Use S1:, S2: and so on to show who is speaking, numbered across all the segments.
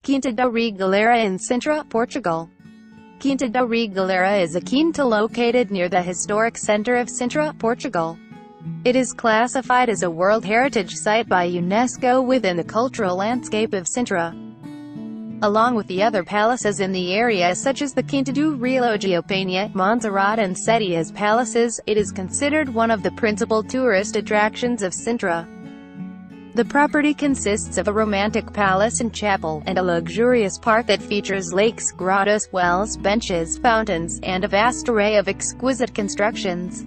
S1: Quinta da Regaleira in Sintra, Portugal. Quinta da Regaleira is a quinta located near the historic centre of Sintra, Portugal. It is classified as a World Heritage Site by UNESCO within the cultural landscape of Sintra. Along with the other palaces in the area such as the Quinta do Relógio, Pena, Monserrate and Seteais palaces, it is considered one of the principal tourist attractions of Sintra. The property consists of a romantic palace and chapel, and a luxurious park that features lakes, grottoes, wells, benches, fountains, and a vast array of exquisite constructions.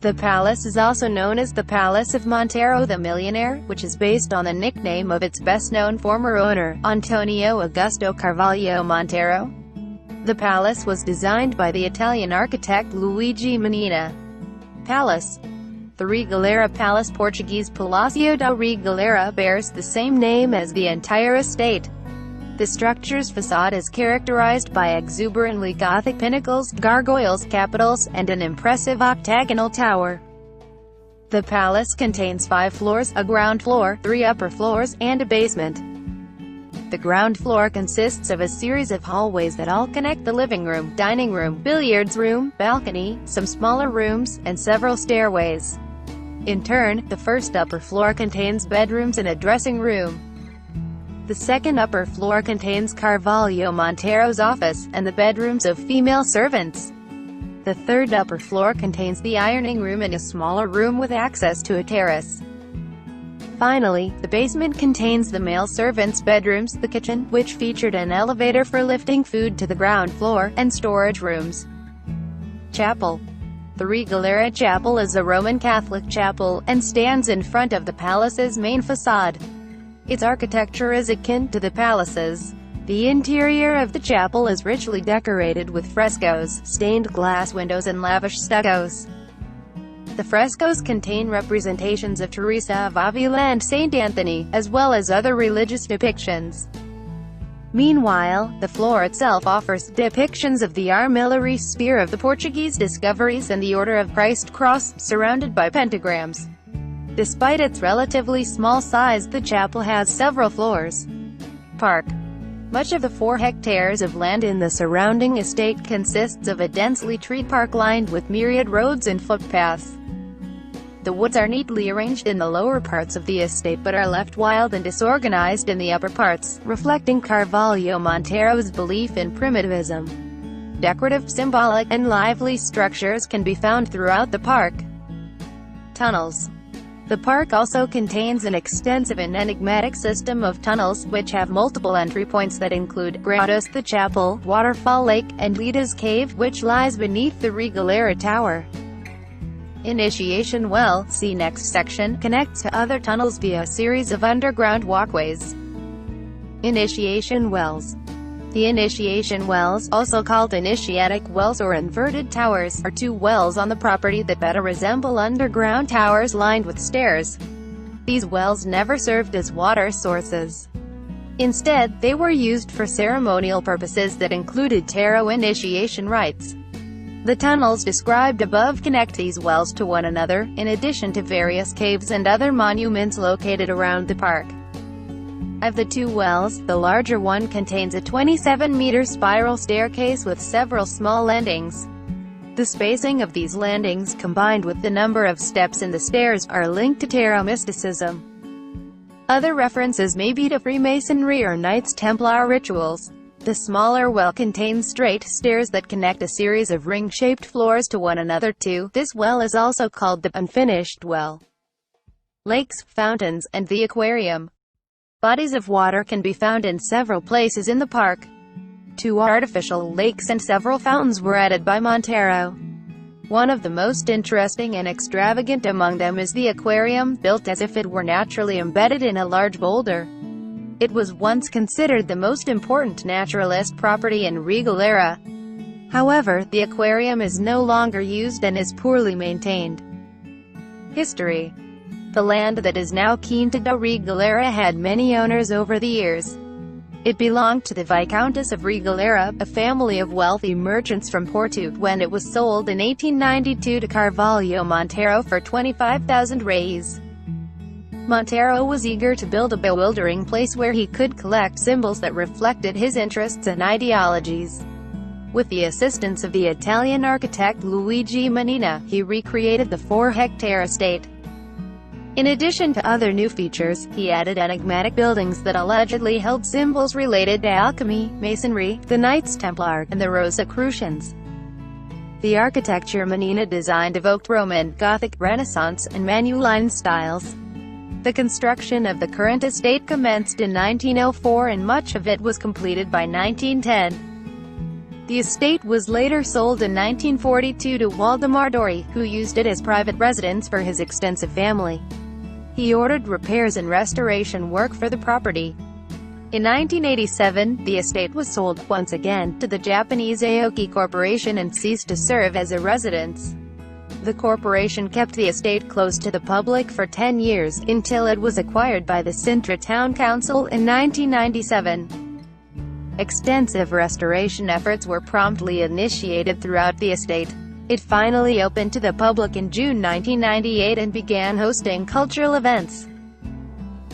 S1: The palace is also known as the Palace of Monteiro the Millionaire, which is based on the nickname of its best-known former owner, António Augusto Carvalho Monteiro. The palace was designed by the Italian architect Luigi Manini. Palace. The Regaleira Palace, Portuguese Palácio da Regaleira, bears the same name as the entire estate. The structure's facade is characterized by exuberantly Gothic pinnacles, gargoyles, capitals, and an impressive octagonal tower. The palace contains 5 floors, a ground floor, 3 upper floors, and a basement. The ground floor consists of a series of hallways that all connect the living room, dining room, billiards room, balcony, some smaller rooms, and several stairways. In turn, the first upper floor contains bedrooms and a dressing room. The second upper floor contains Carvalho Monteiro's office, and the bedrooms of female servants. The third upper floor contains the ironing room and a smaller room with access to a terrace. Finally, the basement contains the male servants' bedrooms, the kitchen, which featured an elevator for lifting food to the ground floor, and storage rooms. Chapel. The Regaleira Chapel is a Roman Catholic chapel, and stands in front of the palace's main facade. Its architecture is akin to the palace's. The interior of the chapel is richly decorated with frescoes, stained glass windows and lavish stuccos. The frescoes contain representations of Teresa of Avila and Saint Anthony, as well as other religious depictions. Meanwhile, the floor itself offers depictions of the armillary spear of the Portuguese discoveries and the Order of Christ cross, surrounded by pentagrams. Despite its relatively small size, the chapel has several floors. Park. Much of the 4 hectares of land in the surrounding estate consists of a densely treed park lined with myriad roads and footpaths. The woods are neatly arranged in the lower parts of the estate but are left wild and disorganized in the upper parts, reflecting Carvalho Monteiro's belief in primitivism. Decorative, symbolic, and lively structures can be found throughout the park. Tunnels. The park also contains an extensive and enigmatic system of tunnels, which have multiple entry points that include grottoes, the chapel, waterfall lake, and Lida's cave, which lies beneath the Regaleira Tower. Initiation well, see next section, connects to other tunnels via a series of underground walkways. Initiation wells. The initiation wells, also called initiatic wells or inverted towers, are 2 wells on the property that better resemble underground towers lined with stairs. These wells never served as water sources. Instead, they were used for ceremonial purposes that included tarot initiation rites. The tunnels described above connect these wells to one another, in addition to various caves and other monuments located around the park. Of the 2 wells, the larger one contains a 27-meter spiral staircase with several small landings. The spacing of these landings, combined with the number of steps in the stairs, are linked to tarot mysticism. Other references may be to Freemasonry or Knights Templar rituals. The smaller well contains straight stairs that connect a series of ring-shaped floors to one another too. This well is also called the unfinished well. Lakes, fountains, and the aquarium. Bodies of water can be found in several places in the park. 2 artificial lakes and several fountains were added by Monteiro. One of the most interesting and extravagant among them is the aquarium, built as if it were naturally embedded in a large boulder. It was once considered the most important naturalist property in Regaleira. However, the aquarium is no longer used and is poorly maintained. History. The land that is now Quinta da Regaleira had many owners over the years. It belonged to the Viscountess of Regaleira, a family of wealthy merchants from Porto, when it was sold in 1892 to Carvalho Monteiro for 25,000 reis. Monteiro was eager to build a bewildering place where he could collect symbols that reflected his interests and ideologies. With the assistance of the Italian architect Luigi Manini, he recreated the 4-hectare estate. In addition to other new features, he added enigmatic buildings that allegedly held symbols related to alchemy, masonry, the Knights Templar, and the Rosicrucians. The architecture Manini designed evoked Roman, Gothic, Renaissance, and Manueline styles. The construction of the current estate commenced in 1904 and much of it was completed by 1910. The estate was later sold in 1942 to Waldemar Dori, who used it as private residence for his extensive family. He ordered repairs and restoration work for the property. In 1987, the estate was sold, once again, to the Japanese Aoki Corporation and ceased to serve as a residence. The corporation kept the estate closed to the public for 10 years, until it was acquired by the Sintra Town Council in 1997. Extensive restoration efforts were promptly initiated throughout the estate. It finally opened to the public in June 1998 and began hosting cultural events.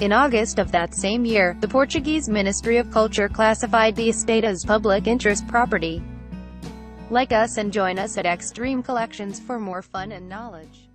S1: In August of that same year, the Portuguese Ministry of Culture classified the estate as public interest property. Like us and join us at Extreme Collections for more fun and knowledge.